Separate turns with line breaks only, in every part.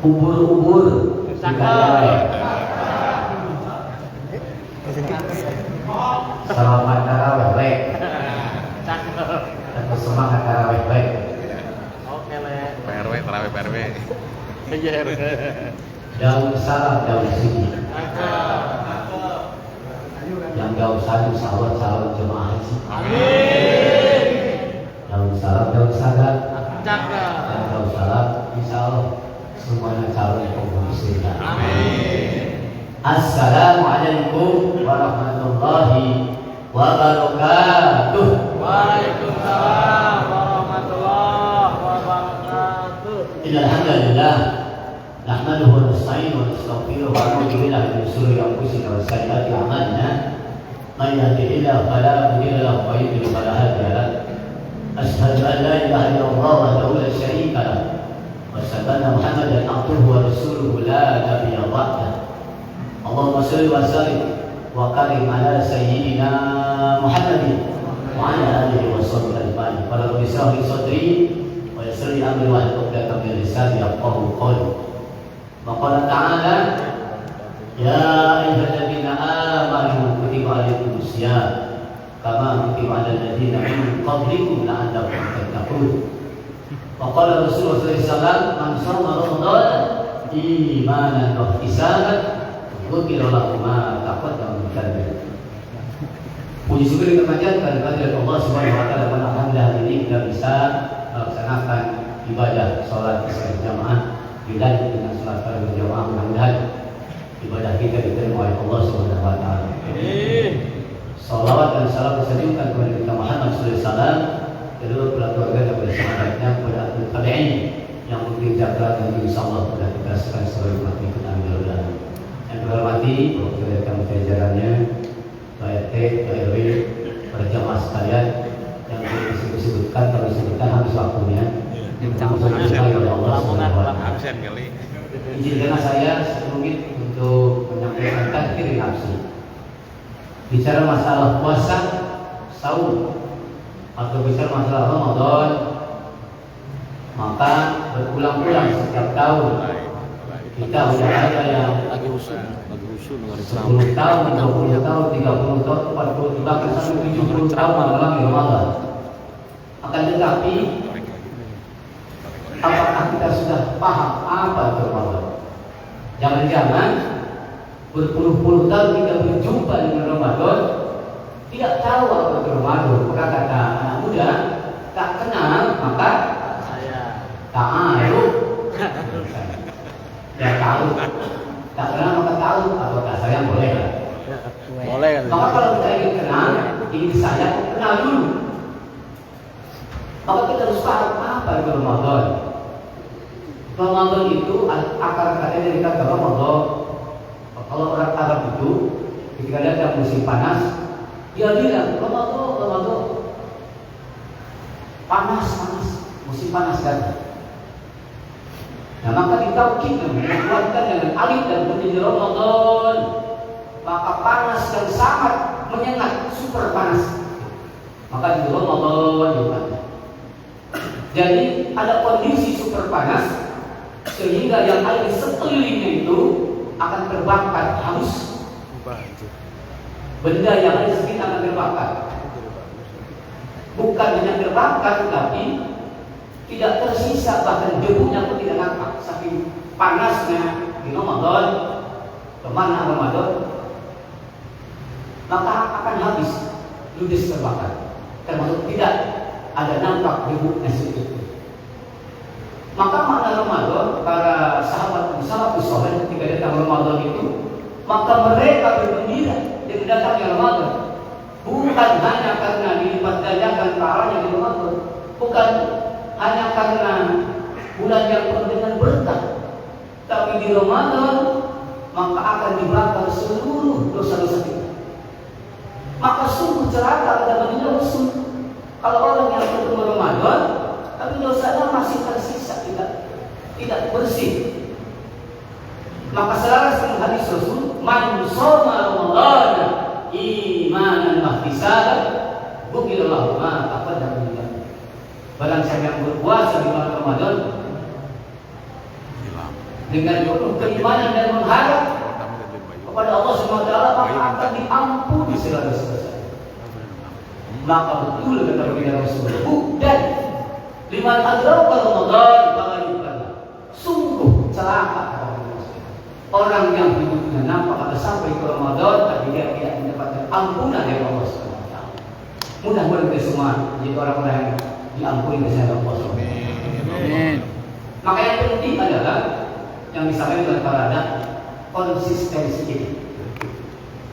ubur-ubur selamat tarawih baik atau semangat tarawih baik.
Oke le.
PRW tarawih PRW.
Iya.
Daun salam daun sini. Yang daun satu sahabat jemaah haji.
Amin.
Daun salam daun salam.
Cakra.
Dan daun salam insya Allah semuanya calon pengurus.
Amin.
Assalamualaikum warahmatullahi wabarakatuh.
Waalaikumsalam warahmatullahi wabarakatuh.
Alhamdulillah nahmaduhu wa nasta'inuhu wa nastaghfiruh wa na'udzu billahi min shururi anfusina wa sayyiati a'malina. Man yahdihillahu fala mudilla lahu wa yudlil fala hadiya lahu. Asyhadu an la ilaha illallah wahdahu la syarika lahu wa asyhadu anna Muhammadan abduhu wa rasuluhu la nabiyya ba'dahu. Allahumma shalli wa sallim wa karim ala sayyidina Muhammadin wa ala alihi wa sahbihi ajma'in. Qala rabbi shrah li sadri wa yassir li amri wahlul 'uqdatam min lisani yafqahu qawli. Wa qala ta'ala ya ayyuhalladzina amanu kutiba alaykumus shiyam kama kutiba 'alal ladzina min qablikum la'allakum tattaqun. Wa qala Rasulullah sallallahu alaihi wasallam man shoma ramadhana imanan wa ihtisaban ghufira lahu ma taqaddama min dhanbihi. Puji syukur kita panjatkan kepada Allah Subhanahu wa taala. Alhamdulillah hari ini kita bisa melaksanakan ibadah salat isya jamaah dilanjut dengan salat tarawih berjamaah. Mudah-mudahan ibadah kita diterima oleh Allah Subhanahu wa taala. Amin. Salawat dan salam disediakan kepada kita Muhammad sallallahu alaihi wasallam, kedua keluarga dan kepada sahabatnya, kepada ahli tabi'in yang mungkin jaga dan insyaallah sudah kita serahkan sebagai umat ikut amin. Yang terhormati rekan jajarannya, Pak RT, Pak RW, para jamaah sekalian yang disebutkan, kami sebutkan habis waktunya.
Absen kali.
Izinkan saya sedikit untuk menyampaikan takdir nafsi. Bicara masalah puasa, saum, atau bicara masalah Ramadan, maka berulang-ulang setiap tahun kita sudah ada yang
Lagi usul
10 tahun, 20 tahun, 30 tahun, 40 bahkan sampai 70 tahun mengalami Ramadan. Akan tetapi apakah kita sudah paham apa itu Ramadan? Jangan-jangan berpuluh-puluh tahun kita berjumpa dengan Ramadan tidak tahu apa itu Ramadan. Maka kata anak muda, tak kenal maka
saya.
tak tahu. Ya tahu, tak kenal maka tahu. Apakah saya boleh?
Boleh kan?
Maka kalau kita ingin kenal, ingin sayang, kenal dulu. Maka kita harus paham apa itu Ramadan. Ramadan itu akar katanya dari kata Ramadan. Kalau orang Arab itu ketika datang musim panas, dia bilang Ramadan, panas, musim panas datang. Nah maka ditaukid dikuatkan dengan alif dan menjadi Ramadan, maka panas dan sangat menyengat, super panas. Maka di Ramadan. Jadi ada kondisi super panas sehingga yang ada di sekelilingnya itu akan terbakar, haus. Benda yang ada di sekitar akan terbakar. Bukan hanya terbakar, tapi tidak tersisa, bahkan debunya pun tidak nampak. Saking panasnya di Ramadan, kemana Ramadan, maka akan habis, ludes terbakar. Termasuk tidak ada nampak debunya sedikit. Maka makna Ramadan, para sahabat soleh ketika datang Ramadan itu, maka mereka bergembira dengan datangnya Ramadan. Bukan hanya karena dilipat gandakan pahalanya di Ramadan, bukan hanya karena bulan yang penuh dengan berkah, tapi di Ramadan maka akan dibakar seluruh dosa-dosa kita. Maka sungguh celaka pada baginda Rasul kalau orang yang ketemu Ramadan tapi dosanya masih tersisa, tidak bersih. Maka selaras dengan hadis Rasul, man shoma Ramadhana imanan wa ihtisaban ghufira lahu ma taqaddama min dhanbihi. Barang siapa yang berpuasa di bulan Ramadan dengan penuh keimanan dan mengharap kepada Allah SWT, maka akan diampuni segala dosa. Maka betul kata baginda Rasul, dan liman adraka Ramadan faqad sungguh celaka orang yang hidupnya nampak akan sampai ke Ramadan tapi dia tidak mendapatkan ampunan dari Allah SWT. Mudah-mudahan kita semua jadi orang-orang yang diampuni oleh Allah SWT.
Amin.
Maka yang penting adalah yang disampaikan oleh para anak konsistensi ini.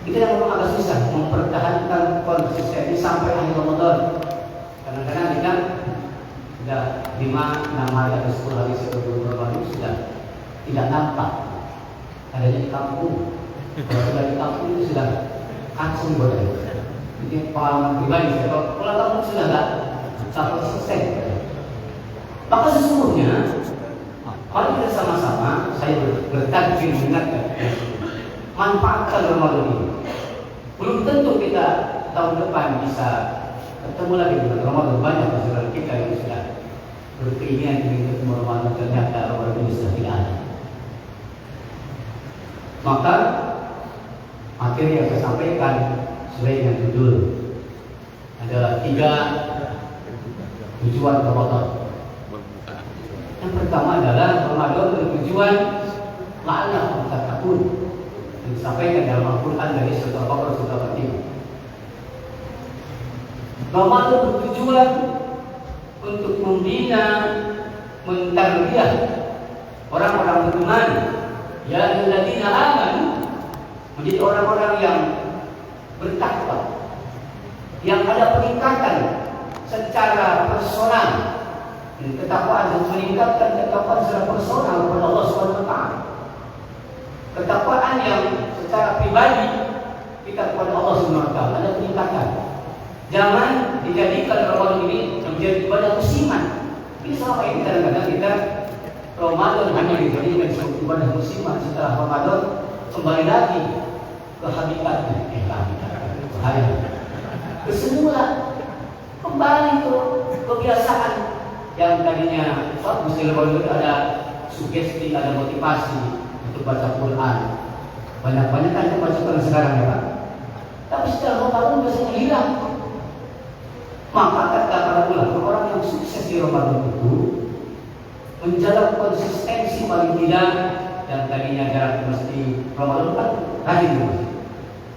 Kita yang memang agak susah mempertahankan konsistensi sampai akhir Ramadan. Kadang-kadang kita sudah 5, 6 hari atau 10 hari sebelum Ramadan sudah tidak nampak adanya di kampung. Kalau sudah di kampung itu sudah langsung boleh. Jadi pengalaman pribadi saya kalau pulang kampung sudah tak konsisten. Maka sesungguhnya mari kita sama-sama saya bertakbir mengingatkan manfaatkan Ramadan ini. Belum tentu kita tahun depan bisa ketemu lagi dengan Ramadan. Banyak saudara kita yang sudah berkeinginan ingin ketemu Ramadan, ternyata Ramadan ini sudah tidak ada. Maka materi yang saya sampaikan sesuai dengan judul adalah 3 tujuan Ramadan. Yang pertama adalah Ramadan bertujuan la'allakum tattaqun. Disampaikan dalam Al-Quran dari surah Al-Baqarah surah Al-Fatihah. Ramadan bertujuan untuk membina, mentarbiyah orang-orang beriman, ya ayyuhalladzina amanu, menjadi orang-orang yang bertakwa, yang ada peningkatan secara personal. Ketakwaan dan meningkatkan ketakwaan secara personal kepada Allah SWT. Ketakwaan yang secara pribadi kita kepada Allah SWT ada peningkatan. Jangan dijadikan Ramadan ini menjadi ibadah musiman. Ini selama ini kadang-kadang kita Ramadan hanya dijadikan sebagai ibadah musiman. Setelah Ramadan kembali lagi ke habitatnya, ke semula, kembali ke kebiasaan yang tadinya bagus di Ramadan itu ada sugesti, ada motivasi untuk baca Quran. Banyak-banyak kan kita baca Quran sekarang ya Pak. Tapi setelah Ramadan biasanya hilang. Maka kata para ulama, orang yang sukses di Ramadan itu menjaga konsistensi paling tidak, dan tadinya jarang mesti Ramadan kan rajin di masjid.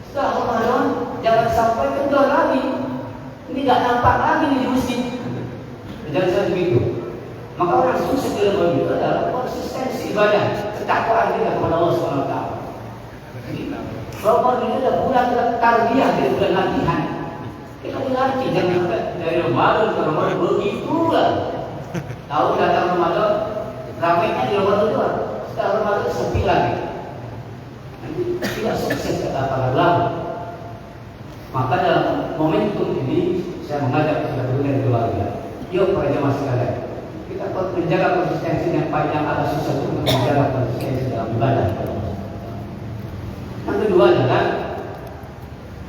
Setelah Ramadan jangan sampai kendor lagi, ini tidak nampak lagi di masjid. Jangan begitu. Maka orang sukses di Ramadan itu adalah konsistensi ibadah, ketakwaan kita kepada Allah SWT. Jadi Ramadan itu adalah bulan tarbiyah, dari bulan latihan. Kita dilatih jangan dari Ramadan ke Ramadan begitulah. Tahu datang Ramadan, ramainya di Ramadan itu, setelah Ramadan sepi lagi. Nanti tidak sukses kata para ulama. Maka dalam momentum ini saya mengajak saudara dan keluarga, yuk para jemaah sekalian, kita menjaga konsistensi yang panjang agak susah untuk menjaga konsistensi dalam ibadah. Yang kedua adalah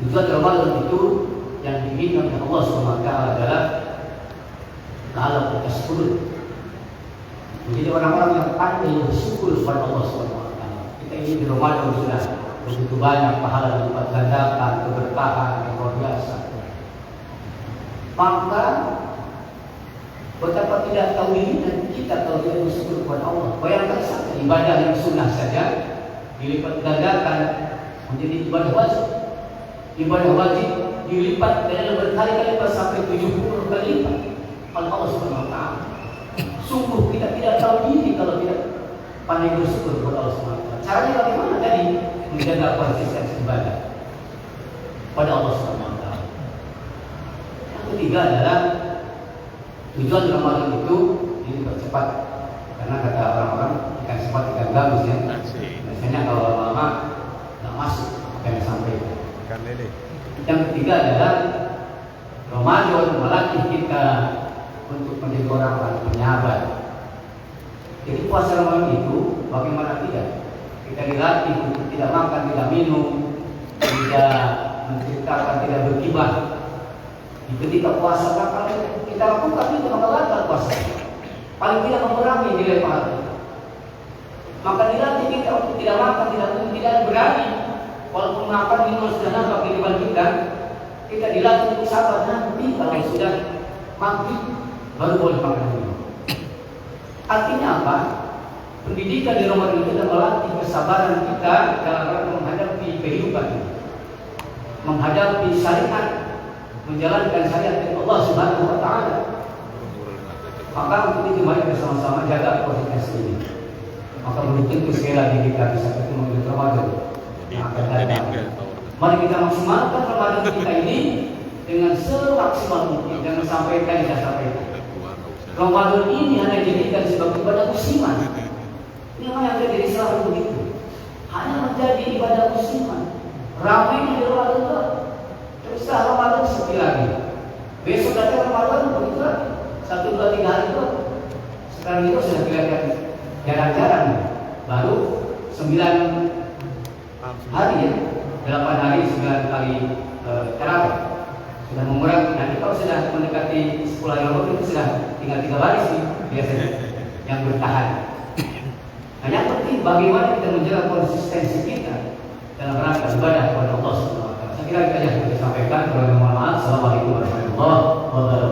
tujuan Ramadan itu yang diinginkan oleh Allah SWT adalah kalau kita syukur, menjadi orang-orang yang pandai bersyukur kepada Allah SWT. Kita ini di Ramadan sudah begitu banyak pahala dilipat gandakan, keberkahan yang luar biasa. Maka betapa tidak tahu ini dan kita kalau tidak bersyukur kepada Allah. Bayangkan saja ibadah yang sunnah saja dilipat gandakan menjadi ibadah wajib. Ibadah wajib dilipat dengan berkali-kali lipat sampai 70 kali lipat oleh Allah SWT. Sungguh kita tidak tahu diri kalau tidak pandai bersyukur kepada Allah SWT. Caranya bagaimana tadi? Menjaga konsistensi ibadah pada Allah SWT. Yang ketiga adalah tujuan Ramadan itu dipercepat, karena kata orang-orang ikan cepat ikan gabus ya. Biasanya kalau lama-lama nggak masuk akan sampai. Yang ketiga adalah Ramadan melatih kita untuk menjadi orang penyabar. Jadi puasa Ramadan itu bagaimana tidak? Kita dilatih untuk tidak makan, tidak minum, tidak menciptakan, tidak bergibah. Ketika puasa kalau kita lakukan itu maka batal puasa. Paling tidak mengurangi nilai pahala. Maka dilatih kita untuk tidak makan, tidak berani. Walaupun makan minuman sudah nampak di depan kita dilatih untuk sabar. Nanti kalau sudah maghrib baru boleh makan minum. Artinya apa? Pendidikan di Ramadan itu melatih kesabaran kita dalam rangka menghadapi kehidupan, menghadapi syariat, menjalankan syariat dari Allah Subhanahu wa Ta'ala. Maka untuk itu mari bersama-sama jaga kualitas ini. Maka belum tentu sekali lagi kita bisa ketemu di Ramadan yang akan datang. Mari kita maksimalkan Ramadan kita ini dengan semaksimal mungkin. Jangan sampai kita sampaikan. Ramadan ini hanya dijadikan sebagai ibadah musiman. Ini yang terjadi selalu begitu. Hanya menjadi ibadah musiman. Ramai di Ramadan itu. Terus Ramadan sepi lagi. Besok datang Ramadan begitu lagi. 1, 2, 3 hari itu. Sekarang itu sudah kelihatan jarang-jarang. Baru 9 hari ya. 8 hari 9 kali terawih. Sudah mengurangi. Nanti kalau sudah mendekati 10 hari Ramadan itu sudah tinggal 3 baris nih biasanya yang bertahan. Nah, yang penting bagaimana kita menjaga konsistensi kita dalam rangka ibadah kepada Allah Subhanahu wa Ta'ala. Saya kira itu saja yang saya sampaikan. Mohon maaf. Assalamualaikum warahmatullahi wabarakatuh.